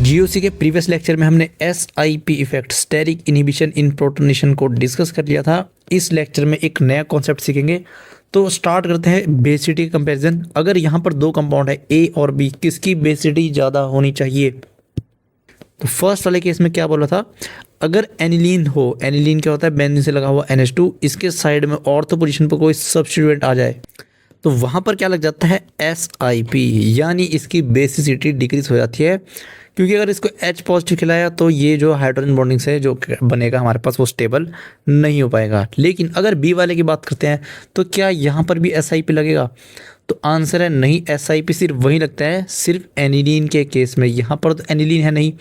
GOC के previous lecture में हमने SIP इफेक्ट स्टेरिक इनहिबिशन इन प्रोटोनेशन को डिस्कस कर लिया था। इस लेक्चर में एक नया कॉन्सेप्ट सीखेंगे। तो स्टार्ट करते हैं बेसिसिटी कंपैरिजन। अगर यहाँ पर दो कंपाउंड है A और B, किसकी बेसिसिटी ज़्यादा होनी चाहिए? तो फर्स्ट वाले केस में क्या बोला था, अगर एनिलीन हो, एनिलीन क्या होता है, बेंजीन से लगा हुआ NH2, इसके साइड में ऑर्थो पोजीशन पर कोई सब्स्टिट्यूएंट आ जाए तो वहाँ पर क्या लग जाता है SIP, यानी इसकी बेसिसिटी डिक्रीज हो जाती है। क्योंकि अगर इसको H पॉजिटिव खिलाया तो ये जो हाइड्रोजन बॉन्डिंग से जो बनेगा हमारे पास वो स्टेबल नहीं हो पाएगा। लेकिन अगर B वाले की बात करते हैं तो क्या यहाँ पर भी SIP लगेगा? तो आंसर है नहीं, SIP सिर्फ वही लगता है सिर्फ एनिलीन के केस में। यहाँ पर तो एनिलीन है नहीं,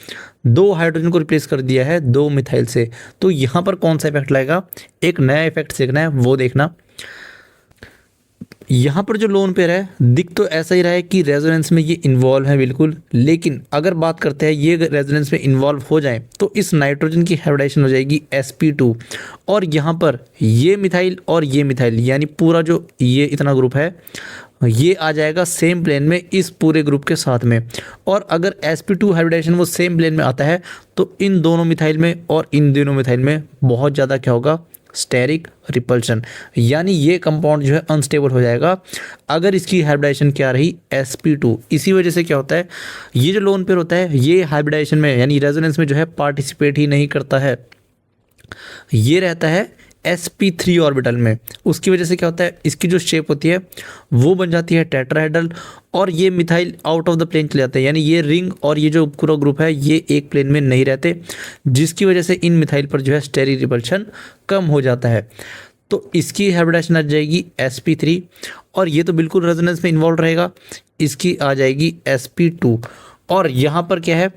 दो हाइड्रोजन को रिप्लेस कर दिया है दो मिथाइल से, तो यहाँ पर कौन सा इफेक्ट लगेगा? एक नया इफेक्ट सीखना है, वो देखना। यहाँ पर जो लोन पेयर है दिख तो ऐसा ही रहा है कि रेजोनेंस में ये इन्वॉल्व है बिल्कुल, लेकिन अगर बात करते हैं ये रेजोनेंस में इन्वॉल्व हो जाए तो इस नाइट्रोजन की हाइब्रिडाइजेशन हो जाएगी sp2, और यहाँ पर ये मिथाइल और ये मिथाइल यानी पूरा जो ये इतना ग्रुप है ये आ जाएगा सेम प्लेन में इस पूरे ग्रुप के साथ में। और अगर sp2 हाइब्रिडाइजेशन वो सेम प्लेन में आता है तो इन दोनों मिथाइल में और इन दोनों मिथाइल में बहुत ज़्यादा क्या होगा, स्टेरिक रिपल्शन, यानी ये कंपाउंड जो है अनस्टेबल हो जाएगा अगर इसकी हाइब्रिडाइजेशन क्या रही sp2। इसी वजह से क्या होता है, ये जो लोन पेयर होता है ये हाइब्रिडाइजेशन में यानी रेजोनेंस में जो है पार्टिसिपेट ही नहीं करता है, ये रहता है sp3 ऑर्बिटल में। उसकी वजह से क्या होता है, इसकी जो शेप होती है वो बन जाती है टेट्राहेड्रल, और ये methyl out of the plane चले जाते हैं, यानी ये रिंग और ये जो पूरा ग्रुप है ये एक प्लेन में नहीं रहते, जिसकी वजह से इन मिथाइल पर जो है स्टेरिक रिपल्शन कम हो जाता है। तो इसकी हाइब्रिडाइजेशन आ जाएगी sp3, और ये तो बिल्कुल रेजोनेंस में इन्वॉल्व रहेगा, इसकी आ जाएगी sp2। और यहाँ पर क्या है,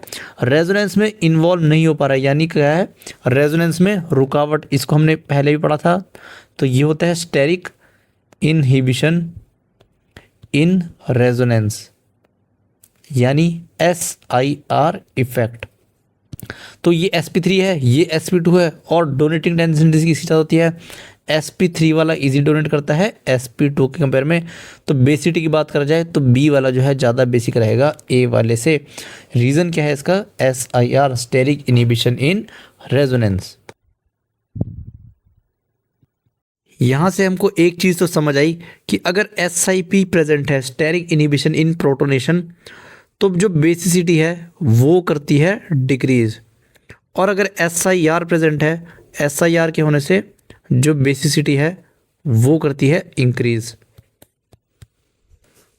रेजोनेंस में इन्वॉल्व नहीं हो पा रहा है, यानी क्या है रेजोनेंस में रुकावट, इसको हमने पहले भी पढ़ा था। तो ये होता है स्टेरिक इनहिबिशन इन रेजोनेंस, यानी SIR इफेक्ट। तो ये sp3 है, ये sp2 है, और डोनेटिंग डेंसिटी किसकी ज़्यादा होती है, sp3 वाला इजी डोनेट करता है sp2 के कंपेयर में। तो बेसिसिटी की बात करा जाए तो B वाला जो है ज़्यादा बेसिक रहेगा A वाले से। रीज़न क्या है इसका, SIR steric inhibition in resonance. यहाँ से हमको एक चीज़ तो समझ आई कि अगर SIP प्रेजेंट है, स्टेरिक इनहिबिशन इन प्रोटोनेशन, तो जो बेसिसिटी है वो करती है डिक्रीज, और अगर SIR प्रेजेंट है, SIR के होने से जो बेसिसिटी है वो करती है इंक्रीज।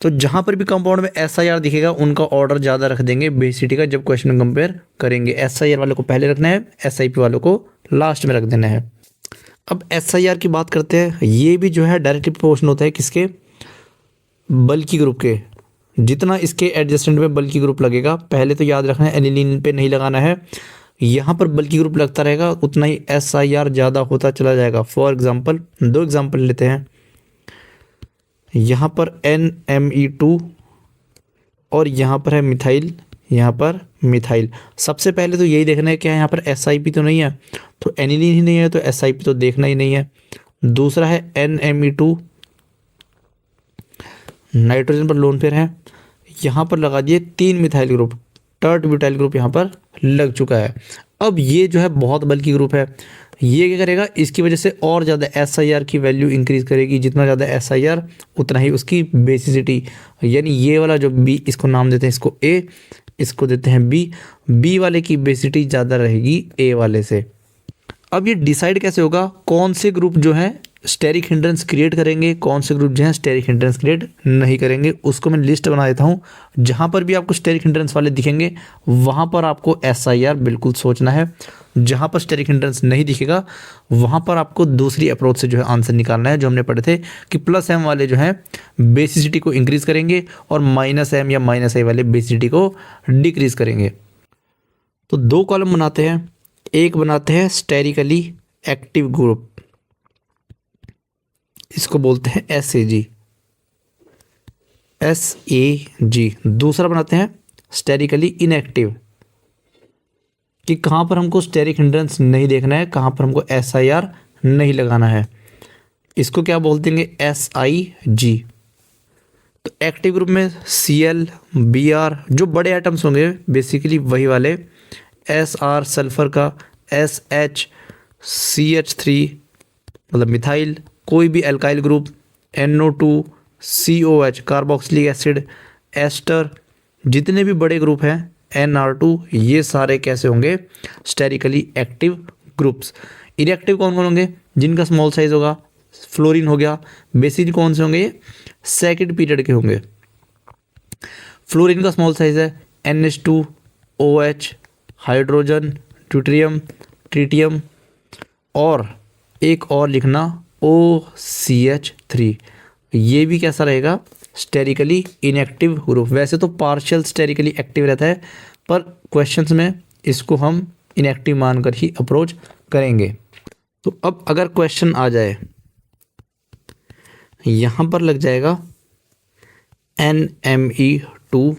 तो जहाँ पर भी कंपाउंड में SIR दिखेगा उनका ऑर्डर ज़्यादा रख देंगे बेसिसिटी का, जब क्वेश्चन में कंपेयर करेंगे। SIR वालों को पहले रखना है, SIP वालों को लास्ट में रख देना है। अब SIR की बात करते हैं, ये भी जो है डायरेक्टली प्रोपोर्शनल होता है किसके, बल्कि ग्रुप के। जितना इसके एडजस्टेंट में बल्कि ग्रुप लगेगा, पहले तो याद रखना है एनिलीन पे नहीं लगाना है, यहाँ पर बल्कि ग्रुप लगता रहेगा उतना ही SIR ज़्यादा होता चला जाएगा। फॉर एग्जांपल दो एग्जांपल लेते हैं, यहाँ पर NMe2 और यहाँ पर है मिथाइल, यहाँ पर मिथाइल। सबसे पहले तो यही देखना है क्या यहाँ पर SIP तो नहीं है, तो एनिलीन ही नहीं है तो SIP तो देखना ही नहीं है। दूसरा है NMe2, नाइट्रोजन पर लोन पेयर है, यहाँ पर लगा दिए 3 methyl group, tert butyl group यहाँ पर लग चुका है। अब ये जो है बहुत बल्कि ग्रुप है, ये क्या करेगा, इसकी वजह से और ज़्यादा SIR की वैल्यू इंक्रीज करेगी। जितना ज़्यादा SIR उतना ही उसकी बेसिसिटी, यानी ये वाला जो B, इसको नाम देते हैं इसको A, इसको देते हैं B वाले की बेसिसिटी ज़्यादा रहेगी A वाले से। अब ये डिसाइड कैसे होगा कौन से ग्रुप जो है स्टेरिक हिंड्रेंस क्रिएट करेंगे, कौन से ग्रुप जो है स्टेरिक हिंड्रेंस क्रिएट नहीं करेंगे, उसको मैं लिस्ट बना देता हूँ। जहाँ पर भी आपको स्टेरिक हिंड्रेंस वाले दिखेंगे वहाँ पर आपको SIR बिल्कुल सोचना है, जहाँ पर स्टेरिक हिंड्रेंस नहीं दिखेगा वहाँ पर आपको दूसरी अप्रोच से जो है आंसर निकालना है, जो हमने पढ़े थे कि +M वाले जो है बेसिसिटी को इंक्रीज़ करेंगे और -M या -I वाले बेसिसिटी को डिक्रीज़ करेंगे। तो दो कॉलम बनाते हैं, एक बनाते हैं स्टेरिकली एक्टिव ग्रुप, इसको बोलते हैं SAG, दूसरा बनाते हैं स्टेरिकली इनएक्टिव, कि कहाँ पर हमको स्टेरिक हिंड्रेंस नहीं देखना है, कहाँ पर हमको SIR नहीं लगाना है, इसको क्या बोलते हैं SIG। तो एक्टिव ग्रुप में Cl, Br जो बड़े एटम्स होंगे बेसिकली वही वाले, Sr सल्फर का, SH CH3 मतलब मिथाइल, कोई भी alkyl group, NO2 COH carboxylic acid, ester, जितने भी बड़े ग्रुप हैं NR2, ये सारे कैसे होंगे, स्टेरिकली एक्टिव ग्रुप्स। इनएक्टिव कौन कौन होंगे, जिनका स्मॉल साइज होगा, फ्लोरीन हो गया। बेसिकली कौन से होंगे, ये सेकंड पीरियड के होंगे। फ्लोरीन का स्मॉल साइज है NH2, OH, hydrogen, deuterium, tritium, और एक और लिखना OCH3। ये भी कैसा रहेगा, स्टेरिकली इनएक्टिव ग्रुप। वैसे तो पार्शियल स्टेरिकली एक्टिव रहता है, पर क्वेश्चंस में इसको हम इनएक्टिव मानकर ही अप्रोच करेंगे। तो अब अगर क्वेश्चन आ जाए, यहाँ पर लग जाएगा NMe2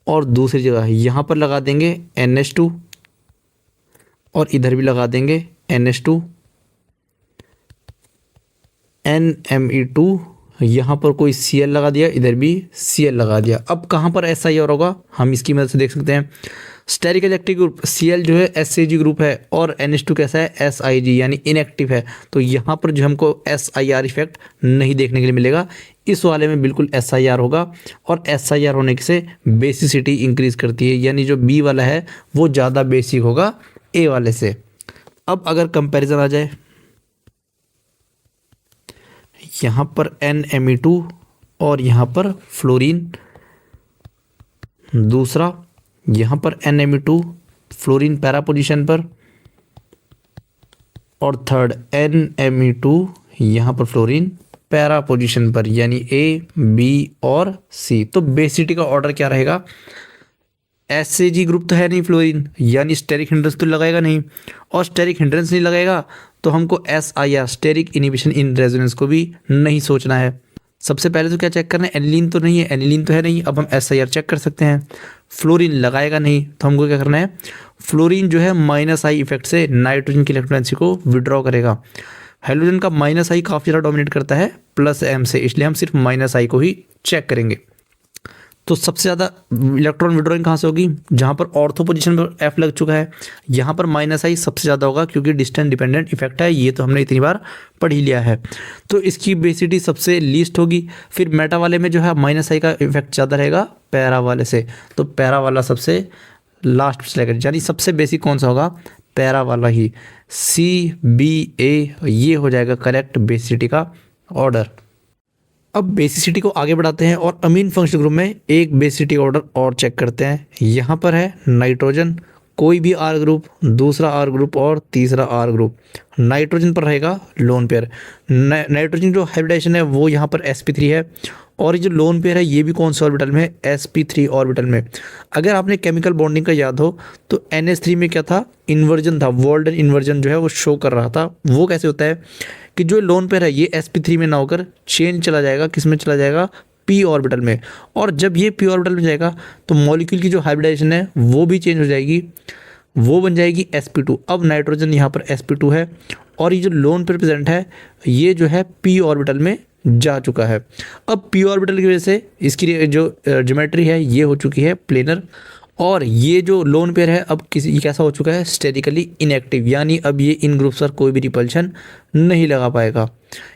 और दूसरी जगह यहाँ पर लगा देंगे NH2 और इधर भी लगा देंगे NH2, NMe2, यहाँ पर कोई Cl लगा दिया, इधर भी Cl लगा दिया। अब कहाँ पर SiR होगा, हम इसकी मदद से देख सकते हैं। स्टेरिकल एक्टिव ग्रुप Cl जो है SAG ग्रुप है और NH2 कैसा है, SIG यानी इनएक्टिव है। तो यहाँ पर जो हमको SIR इफेक्ट नहीं देखने के लिए मिलेगा, इस वाले में बिल्कुल SIR होगा। और SIR होने से बेसिसिटी इंक्रीज करती है, यानी जो B वाला है वो ज़्यादा बेसिक होगा A वाले से। अब अगर कंपैरिजन आ जाए, यहाँ पर NMe2 और यहाँ पर फ्लोरीन, दूसरा यहाँ पर NMe2 फ्लोरीन पैरा पोजीशन पर, और थर्ड NMe2 यहाँ पर फ्लोरीन पैरा पोजीशन पर, यानी A, B और C। तो बेसिसिटी का ऑर्डर क्या रहेगा, SAG ग्रुप तो है नहीं फ्लोरीन, यानी स्टेरिक हिंड्रेंस तो लगाएगा नहीं, और स्टेरिक हिंड्रेंस नहीं लगाएगा तो हमको SIR steric inhibition in resonance को भी नहीं सोचना है। सबसे पहले तो क्या चेक करना है, एनिलीन तो नहीं है, एनिलीन तो है नहीं, अब हम SIR चेक कर सकते हैं। फ्लोरीन लगाएगा नहीं तो हमको क्या करना है, फ्लोरीन जो है -I इफेक्ट से नाइट्रोजन की इलेक्ट्रोनेंसी को विड्रॉ करेगा। हाइड्रोजन का -I काफ़ी ज़्यादा डोमिनेट करता है +M से, इसलिए हम सिर्फ -I को ही चेक करेंगे। तो सबसे ज़्यादा इलेक्ट्रॉन विड्रॉइंग कहाँ से होगी, जहाँ पर ऑर्थो पोजीशन पर F लग चुका है, यहाँ पर -I सबसे ज़्यादा होगा क्योंकि डिस्टेंस डिपेंडेंट इफेक्ट है, ये तो हमने इतनी बार पढ़ ही लिया है। तो इसकी बेसिसिटी सबसे लीस्ट होगी। फिर मेटा वाले में जो है -I का इफेक्ट ज़्यादा रहेगा पैरा वाले से, तो पैरा वाला सबसे लास्ट सेलेक्ट, यानी सबसे बेसिक कौन सा होगा, पैरा वाला ही, CBA, ये हो जाएगा करेक्ट बेसिसिटी का ऑर्डर। अब बेसिसिटी को आगे बढ़ाते हैं और अमीन फंक्शनल ग्रुप में एक बेसिसिटी ऑर्डर और चेक करते हैं। यहाँ पर है नाइट्रोजन, कोई भी R ग्रुप, दूसरा R ग्रुप और तीसरा R ग्रुप। नाइट्रोजन पर रहेगा लोन पेयर। नाइट्रोजन जो हाइब्रिडाइजेशन है वो यहाँ पर sp3 है, और ये जो लोन पेयर है ये भी कौन से ऑर्बिटल में है, sp3 ऑर्बिटल में। अगर आपने केमिकल बॉन्डिंग का याद हो तो NH3 में क्या था, इन्वर्जन था, वॉल्डन इन्वर्जन जो है वो शो कर रहा था। वो कैसे होता है कि जो लोन पेयर है ये sp3 में ना होकर चेंज चला जाएगा, किस में चला जाएगा, p ऑर्बिटल में। और जब ये p ऑर्बिटल में जाएगा तो मॉलिक्यूल की जो हाइब्रिडाइजेशन है वो भी चेंज हो जाएगी, वो बन जाएगी sp2। अब नाइट्रोजन यहाँ पर sp2 है, और ये जो लोन पेयर प्रेजेंट है ये जो है p ऑर्बिटल में जा चुका है। अब p ऑर्बिटल की वजह से इसकी जो ज्योमेट्री है ये हो चुकी है प्लेनर, और ये जो लोन पेयर है अब ये कैसा हो चुका है, स्टेरिकली इनएक्टिव, यानी अब ये इन ग्रुप्स पर कोई भी रिपल्शन नहीं लगा पाएगा।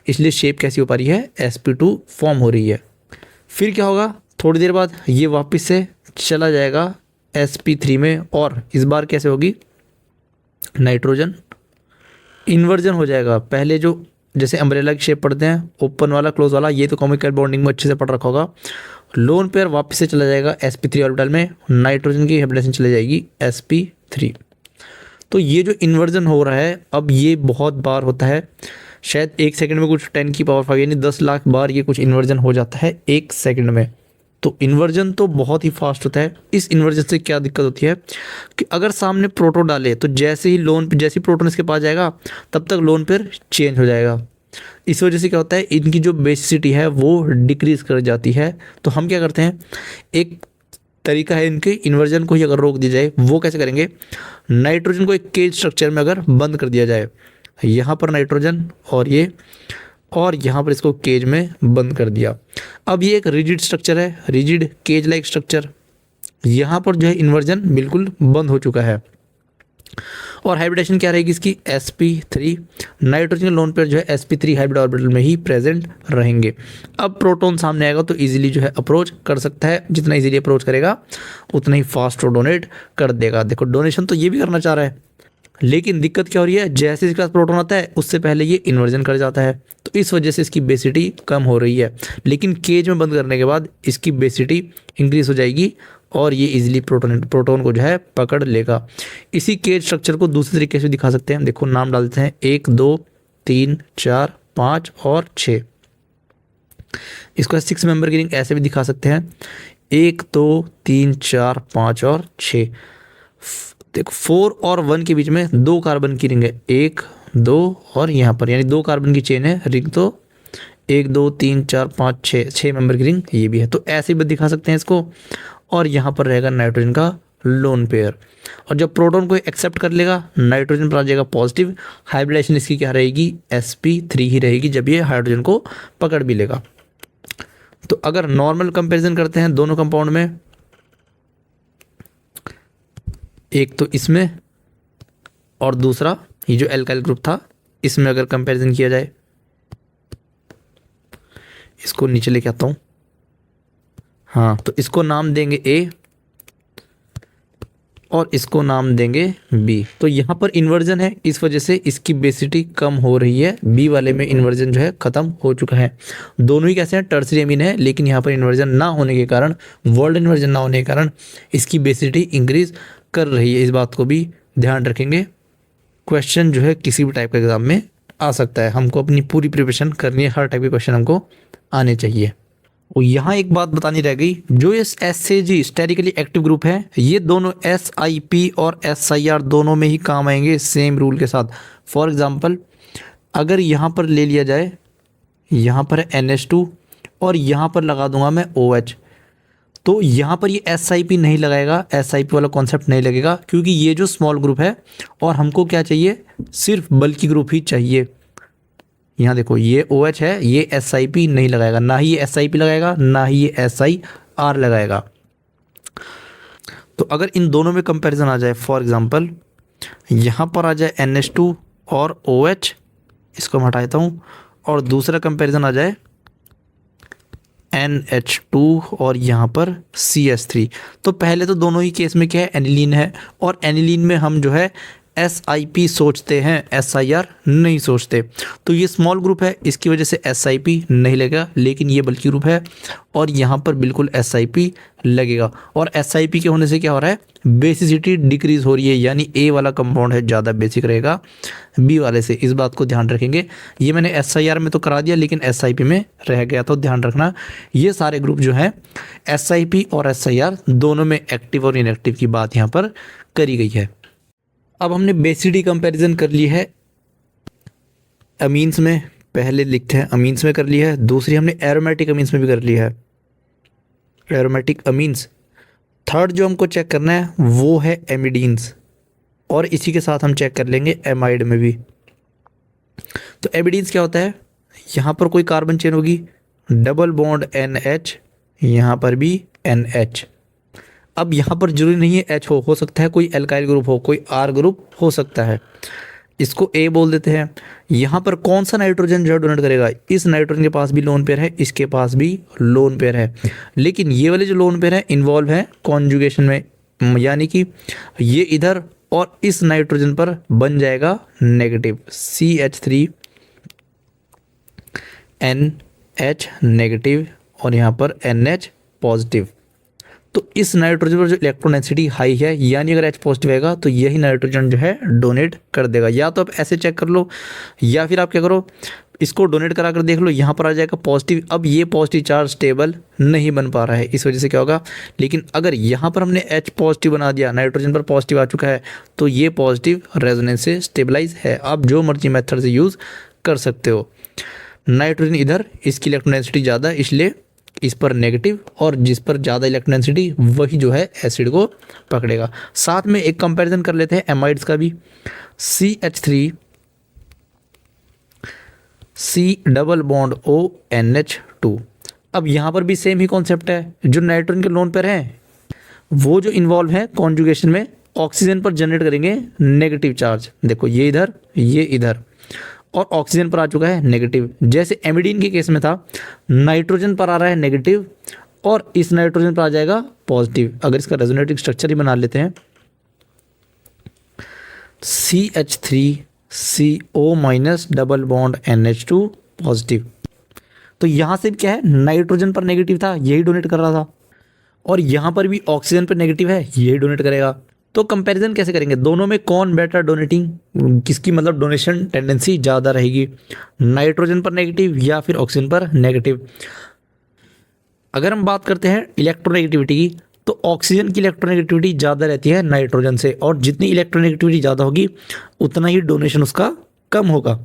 इसलिए शेप कैसी हो पा रही है, sp2 फॉर्म हो रही है। फिर क्या होगा, थोड़ी देर बाद ये वापस से चला जाएगा sp3 में, और इस बार कैसे होगी, नाइट्रोजन इन्वर्जन हो जाएगा। पहले जो जैसे अम्ब्रेला की शेप पढ़ते हैं, ओपन वाला क्लोज वाला, ये तो केमिकल बॉन्डिंग में अच्छे से पढ़ रखा होगा। लोन पेयर वापस से चला जाएगा sp3 ऑर्बिटल में, नाइट्रोजन की हाइब्रिडेशन चली जाएगी sp3। तो ये जो इन्वर्जन हो रहा है अब ये बहुत बार होता है, शायद 1 सेकंड में कुछ 10 की पावर 5 यानी 10 लाख बार ये कुछ इन्वर्जन हो जाता है 1 सेकंड में। तो इन्वर्जन तो बहुत ही फास्ट होता है। इस इन्वर्जन से क्या दिक्कत होती है कि अगर सामने प्रोटोन डाले तो जैसे ही प्रोटोन इसके पास जाएगा तब तक लोन पेयर चेंज हो जाएगा। इस वजह से क्या होता है, इनकी जो बेसिसिटी है वो डिक्रीज कर जाती है। तो हम क्या करते हैं, एक तरीका है इनके इन्वर्जन को ही अगर रोक दिया जाए, वो कैसे करेंगे, नाइट्रोजन को एक केज स्ट्रक्चर में अगर बंद कर दिया जाए, यहाँ पर नाइट्रोजन और ये और यहाँ पर इसको केज में बंद कर दिया। अब ये एक रिजिड स्ट्रक्चर है, रिजिड केज लाइक स्ट्रक्चर। यहाँ पर जो है इन्वर्जन बिल्कुल बंद हो चुका है। और हाइब्रिडेशन क्या रहेगी इसकी, sp3। नाइट्रोजन के लोन पेयर जो है sp3 हाइब्रिड ऑर्बिटल में ही प्रेजेंट रहेंगे। अब प्रोटॉन सामने आएगा तो इजीली जो है अप्रोच कर सकता है, जितना इजीली अप्रोच करेगा उतना ही फास्ट वो डोनेट कर देगा। देखो डोनेशन तो ये भी करना चाह रहा है, लेकिन दिक्कत क्या हो रही है, जैसे इसके पास प्रोटॉन आता है उससे पहले ये इन्वर्जन कर जाता है, तो इस वजह से इसकी बेसिटी कम हो रही है। लेकिन केज में बंद करने के बाद इसकी बेसिटी इंक्रीज हो जाएगी और ये इजीली प्रोटॉन को जो है पकड़ लेगा। इसी केज स्ट्रक्चर को दूसरे तरीके से दिखा सकते हैं। देखो नाम डालते हैं 1 2 3 4 5 और 6। इसको 6 मेंबर की रिंग ऐसे भी दिखा सकते हैं, 1 2 3 4 5 और 6। देखो 4 और 1 के बीच में 2 कार्बन की रिंग है, 1 2 और यहाँ पर, यानी 2 कार्बन की चेन है रिंग। तो 1 2 3 4 5 6 मेंबर की रिंग ये भी है, तो ऐसे भी दिखा सकते हैं इसको। और यहाँ पर रहेगा नाइट्रोजन का लोन पेयर, और जब प्रोटॉन को एक्सेप्ट कर लेगा नाइट्रोजन पर आ जाएगा पॉजिटिव। हाइब्रिडेशन इसकी क्या रहेगी, sp3 ही रहेगी जब ये हाइड्रोजन को पकड़ भी लेगा। तो अगर नॉर्मल कंपैरिजन करते हैं दोनों कंपाउंड में, एक तो इसमें और दूसरा ये जो एल्काइल ग्रुप था इसमें अगर कंपैरिजन किया जाए, इसको नीचे लेके आता हूँ। हाँ, तो इसको नाम देंगे A और इसको नाम देंगे B। तो यहाँ पर इन्वर्जन है, इस वजह से इसकी बेसिटी कम हो रही है। B वाले में इन्वर्जन जो है ख़त्म हो चुका है। दोनों ही कैसे हैं, टर्सरी अमीन है, लेकिन यहाँ पर इन्वर्जन ना होने के कारण, वर्ल्ड इन्वर्जन ना होने के कारण इसकी बेसिटी इंक्रीज कर रही है। इस बात को भी ध्यान रखेंगे। क्वेश्चन जो है किसी भी टाइप का एग्जाम में आ सकता है, हमको अपनी पूरी प्रिपरेशन करनी है, हर टाइप के क्वेश्चन हमको आने चाहिए। और यहाँ एक बात बतानी रह गई, जो ये SAG स्टेरिकली एक्टिव ग्रुप है, ये दोनों SIP और SIR दोनों में ही काम आएंगे सेम रूल के साथ। फॉर एग्जांपल अगर यहाँ पर ले लिया जाए, यहाँ पर है NH2 और यहाँ पर लगा दूंगा मैं OH, तो यहाँ पर ये SIP नहीं लगाएगा, SIP वाला कॉन्सेप्ट नहीं लगेगा, क्योंकि ये जो स्मॉल ग्रुप है और हमको क्या चाहिए, सिर्फ बल्कि ग्रुप ही चाहिए। यहाँ देखो ये OH है, ये SIP नहीं लगाएगा, ना ही ये SIP लगाएगा, ना ही ये SIR लगाएगा। तो अगर इन दोनों में कंपैरिजन आ जाए, फॉर एग्जांपल यहाँ पर आ जाए NH2 और OH, इसको मैं हटा देता हूँ, और दूसरा कंपैरिजन आ जाए NH2 और यहाँ पर CH3, तो पहले तो दोनों ही केस में क्या है, एनिलीन है, और एनिलीन में हम जो है SIP सोचते हैं, SIR नहीं सोचते। तो ये स्मॉल ग्रुप है, इसकी वजह से SIP नहीं लगेगा, लेकिन ये बल्कि ग्रुप है और यहाँ पर बिल्कुल SIP लगेगा। और SIP के होने से क्या हो रहा है, बेसिसिटी डिक्रीज हो रही है, यानी A वाला कंपाउंड है ज़्यादा बेसिक रहेगा B वाले से। इस बात को ध्यान रखेंगे। ये मैंने SIR में तो करा दिया, लेकिन SIP में रह गया, तो ध्यान रखना। ये सारे ग्रुप जो हैं SIP और SIR दोनों में एक्टिव और इनएक्टिव की बात यहाँ पर करी गई है। अब हमने बेसिटी कंपैरिजन कर ली है अमीन्स में, पहले लिखते हैं अमीन्स में कर ली है, दूसरी हमने एरोमेटिक अमीन्स में भी कर ली है, एरोमेटिक अमीन्स। थर्ड जो हमको चेक करना है वो है एमिडीन्स, और इसी के साथ हम चेक कर लेंगे एमाइड में भी। तो एमिडीन्स क्या होता है, यहाँ पर कोई कार्बन चेन होगी, डबल बॉन्ड NH, यहाँ पर भी NH। अब यहाँ पर जरूरी नहीं है H हो सकता है कोई एल्काइल ग्रुप हो, कोई R ग्रुप हो सकता है, इसको A बोल देते हैं। यहाँ पर कौन सा नाइट्रोजन जो डोनेट करेगा, इस नाइट्रोजन के पास भी लोन पेयर है, इसके पास भी लोन पेयर है, लेकिन ये वाले जो लोन पेयर है इन्वॉल्व है कॉन्जुगेशन में, यानी कि ये इधर और इस नाइट्रोजन पर बन जाएगा नेगेटिव, CH3 NH नेगेटिव और यहाँ पर NH पॉजिटिव। तो इस नाइट्रोजन पर जो इलेक्ट्रॉन डेंसिटी हाई है, यानी अगर H पॉजिटिव आएगा तो यही नाइट्रोजन जो है डोनेट कर देगा। या तो आप ऐसे चेक कर लो, या फिर आप क्या करो, इसको डोनेट करा कर देख लो, यहाँ पर आ जाएगा पॉजिटिव। अब ये पॉजिटिव चार्ज स्टेबल नहीं बन पा रहा है, इस वजह से क्या होगा, लेकिन अगर यहाँ पर हमने H पॉजिटिव बना दिया, नाइट्रोजन पर पॉजिटिव आ चुका है, तो ये पॉजिटिव रेजोनेंस से स्टेबलाइज है। आप जो मर्जी मेथड से यूज़ कर सकते हो। नाइट्रोजन इधर, इसकी इलेक्ट्रॉन डेंसिटी ज़्यादा, इसलिए इस पर नेगेटिव, और जिस पर ज़्यादा इलेक्ट्रॉन डेंसिटी वही जो है एसिड को पकड़ेगा। साथ में एक कंपैरिजन कर लेते हैं एमाइड्स का भी। C double bond ONH2। अब यहाँ पर भी सेम ही कॉन्सेप्ट है, जो नाइट्रोजन के लोन पेयर हैं वो जो इन्वॉल्व है कॉन्जुगेशन में ऑक्सीजन पर जनरेट करेंगे नेगेटिव चार्ज। देखो ये इधर ये इधर, और ऑक्सीजन पर आ चुका है नेगेटिव। जैसे एमिडीन के केस में था, नाइट्रोजन पर आ रहा है नेगेटिव और इस नाइट्रोजन पर आ जाएगा पॉजिटिव। अगर इसका रेजोनेटिव स्ट्रक्चर ही बना लेते हैं, CH3CO- double bond NH2 positive. तो यहाँ से क्या है, नाइट्रोजन पर नेगेटिव था यही डोनेट कर रहा था, और यहाँ पर भी ऑक्सीजन पर नेगेटिव है यही डोनेट करेगा। तो कंपैरिजन कैसे करेंगे, दोनों में कौन बेटर डोनेटिंग, किसकी मतलब डोनेशन टेंडेंसी ज़्यादा रहेगी, नाइट्रोजन पर नेगेटिव या फिर ऑक्सीजन पर नेगेटिव। अगर हम बात करते हैं इलेक्ट्रोनेगेटिविटी की, तो ऑक्सीजन की इलेक्ट्रोनेगेटिविटी ज़्यादा रहती है नाइट्रोजन से, और जितनी इलेक्ट्रोनेगेटिविटी ज़्यादा होगी उतना ही डोनेशन उसका कम होगा।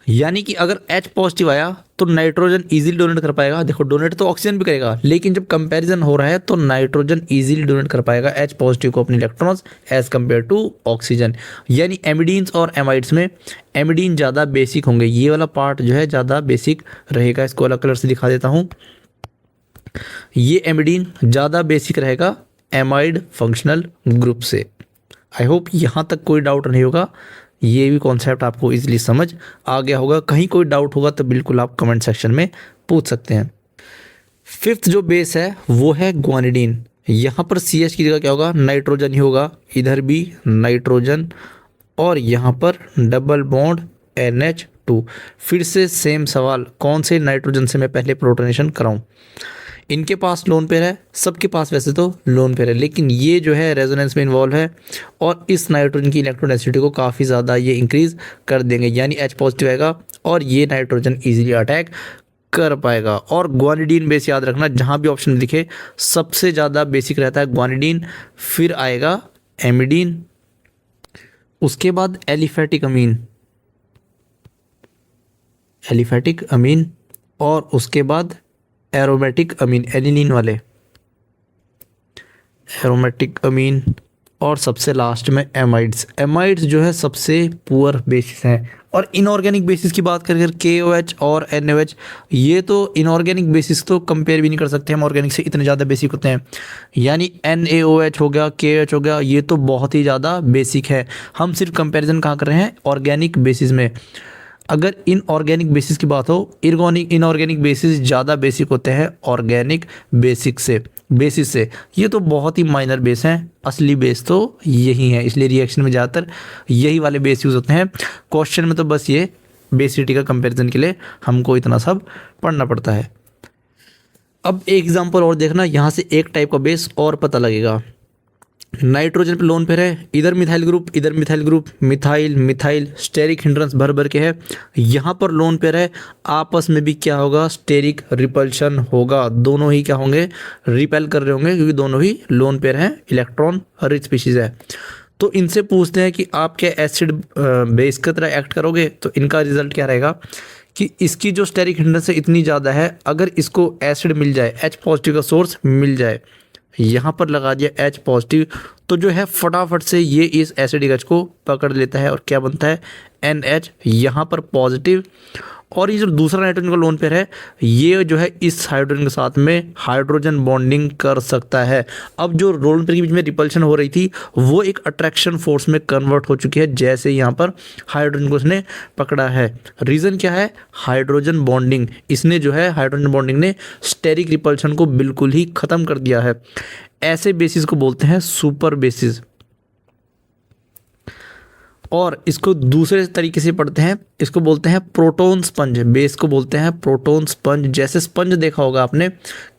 यानी कि अगर H पॉजिटिव आया तो नाइट्रोजन इजीली डोनेट कर पाएगा। देखो डोनेट तो ऑक्सीजन भी करेगा, लेकिन जब कंपैरिजन हो रहा है तो नाइट्रोजन इजीली डोनेट कर पाएगा H पॉजिटिव को अपने electrons as compare to oxygen. यानी एमिडीन्स और एमाइड्स में एमिडीन ज़्यादा बेसिक होंगे। ये वाला पार्ट जो है ज़्यादा बेसिक रहेगा। इसको अलग कलर से दिखा देता हूँ। ये एमिडीन ज़्यादा बेसिक रहेगा एमाइड फंक्शनल ग्रुप से। आई होप यहाँ तक कोई डाउट नहीं होगा, ये भी कॉन्सेप्ट आपको इजीली समझ आ गया होगा। कहीं कोई डाउट होगा तो बिल्कुल आप कमेंट सेक्शन में पूछ सकते हैं। फिफ्थ जो बेस है वो है ग्वानिडीन। यहाँ पर CH की जगह क्या होगा, नाइट्रोजन ही होगा, इधर भी नाइट्रोजन, और यहाँ पर डबल बॉन्ड NH2। फिर से सेम सवाल, कौन से नाइट्रोजन से मैं पहले प्रोटोनेशन कराऊँ। इनके पास लोन पेयर है, सबके पास वैसे तो लोन पेयर है, लेकिन ये जो है रेजोनेंस में इन्वॉल्व है और इस नाइट्रोजन की इलेक्ट्रोडेंसिटी को काफ़ी ज़्यादा ये इंक्रीज कर देंगे। यानी H पॉजिटिव आएगा और ये नाइट्रोजन इजीली अटैक कर पाएगा। और ग्वानिडीन बेस याद रखना, जहाँ भी ऑप्शन लिखे सबसे ज़्यादा बेसिक रहता है ग्वानिडीन, फिर आएगा एमिडीन, उसके बाद एलिफेटिक अमीन, और उसके बाद एरोमेटिक अमीन, एलिनीन वाले एरोमेटिक अमीन, और सबसे लास्ट में एमाइड्स जो है सबसे पुअर बेसिस हैं। और इनऑर्गेनिक बेसिस की बात करें KOH और NaOH, ये तो इनऑर्गेनिक बेसिस तो कंपेयर भी नहीं कर सकते हम, ऑर्गेनिक से इतने ज़्यादा बेसिक होते हैं। यानी NaOH हो गया, KOH हो गया, ये तो बहुत ही ज़्यादा बेसिक है। हम सिर्फ कंपेरिजन कहाँ कर रहे हैं, ऑर्गेनिक बेसिस में। अगर इनऑर्गेनिक बेसिस की बात हो, इनऑर्गेनिक बेसिस ज़्यादा बेसिक होते हैं ऑर्गेनिक बेसिस से। ये तो बहुत ही माइनर बेस हैं, असली बेस तो यही है, इसलिए रिएक्शन में ज़्यादातर यही वाले बेस यूज़ होते हैं। क्वेश्चन में तो बस ये बेसिसिटी का कंपैरिजन के लिए हमको इतना सब पढ़ना पड़ता है। अब एक एग्जांपल और देखना, यहाँ से एक टाइप का बेस और पता लगेगा। नाइट्रोजन पे लोन पेयर है, इधर मिथाइल ग्रुप इधर methyl group, methyl steric hindrance भर भर के है। यहाँ पर लोन पेयर है, आपस में भी क्या होगा, स्टेरिक रिपल्शन होगा। दोनों ही क्या होंगे, रिपेल कर रहे होंगे, क्योंकि दोनों ही लोन पेयर हैं, इलेक्ट्रॉन रिच स्पीशीज है। तो इनसे पूछते हैं कि आप क्या एसिड बेस की तरह एक्ट करोगे। तो इनका रिजल्ट क्या रहेगा कि इसकी जो स्टेरिक हिंड्रेंस है इतनी ज़्यादा है, अगर इसको एसिड मिल जाए, H पॉजिटिव का सोर्स मिल जाए, यहाँ पर लगा दिया H पॉजिटिव, तो जो है फटाफट से ये इस एसिडिक H को पकड़ लेता है और क्या बनता है, NH यहाँ पर पॉजिटिव। और ये जो दूसरा नाइट्रोजन का लोन पेयर है, ये जो है इस हाइड्रोजन के साथ में हाइड्रोजन बॉन्डिंग कर सकता है। अब जो लोन पेयर के बीच में रिपल्शन हो रही थी वो एक अट्रैक्शन फोर्स में कन्वर्ट हो चुकी है, जैसे यहाँ पर हाइड्रोजन को इसने पकड़ा है। रीज़न क्या है, हाइड्रोजन बॉन्डिंग। इसने जो है हाइड्रोजन बॉन्डिंग ने स्टेरिक रिपल्शन को बिल्कुल ही ख़त्म कर दिया है। ऐसे बेसिस को बोलते हैं सुपर बेसिस। और इसको दूसरे तरीके से पढ़ते हैं, इसको बोलते हैं प्रोटॉन स्पंज। बेस को बोलते हैं प्रोटॉन स्पंज। जैसे स्पंज देखा होगा आपने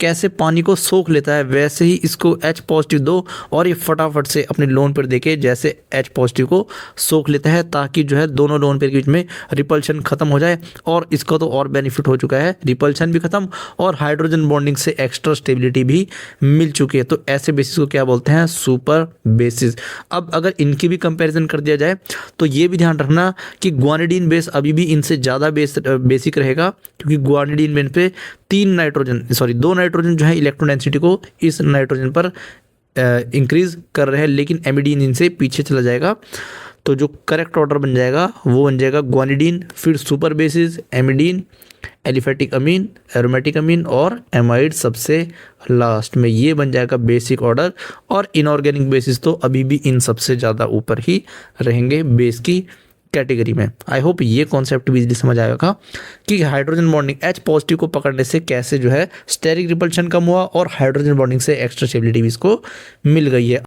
कैसे पानी को सोख लेता है, वैसे ही इसको H पॉजिटिव दो और ये फटाफट से अपने लोन पेयर देके जैसे H पॉजिटिव को सोख लेता है, ताकि जो है दोनों लोन पेयर के बीच में रिपल्शन खत्म हो जाए। और इसका तो और बेनिफिट हो चुका है, रिपल्शन भी खत्म और हाइड्रोजन बॉन्डिंग से एक्स्ट्रा स्टेबिलिटी भी मिल चुकी है। तो ऐसे बेसिस को क्या बोलते हैं, सुपर बेसिस। अब अगर इनकी भी कंपेरिजन कर दिया जाए तो ये भी ध्यान रखना कि ग्वानिडीन बेस अभी भी इनसे ज़्यादा बेसिक रहेगा, क्योंकि ग्वानिडीन बेस पे दो नाइट्रोजन जो है इलेक्ट्रॉन डेंसिटी को इस नाइट्रोजन पर इंक्रीज कर रहे हैं, लेकिन एमिडीन इनसे पीछे चला जाएगा। तो जो करेक्ट ऑर्डर बन जाएगा वो बन जाएगा ग्वानिडीन, फिर super bases, amidine, aliphatic amine, aromatic amine और एमाइड सबसे लास्ट में। ये बन जाएगा बेसिक ऑर्डर। और इनऑर्गेनिक बेसिस तो अभी भी इन सबसे ज़्यादा ऊपर ही रहेंगे बेस की कैटेगरी में। आई होप ये कॉन्सेप्ट भी इजीली समझ आएगा कि हाइड्रोजन बॉन्डिंग H पॉजिटिव को पकड़ने से कैसे जो है स्टेरिक रिपल्शन कम हुआ और हाइड्रोजन बॉन्डिंग से एक्स्ट्रा स्टेबिलिटी भी इसको मिल गई है।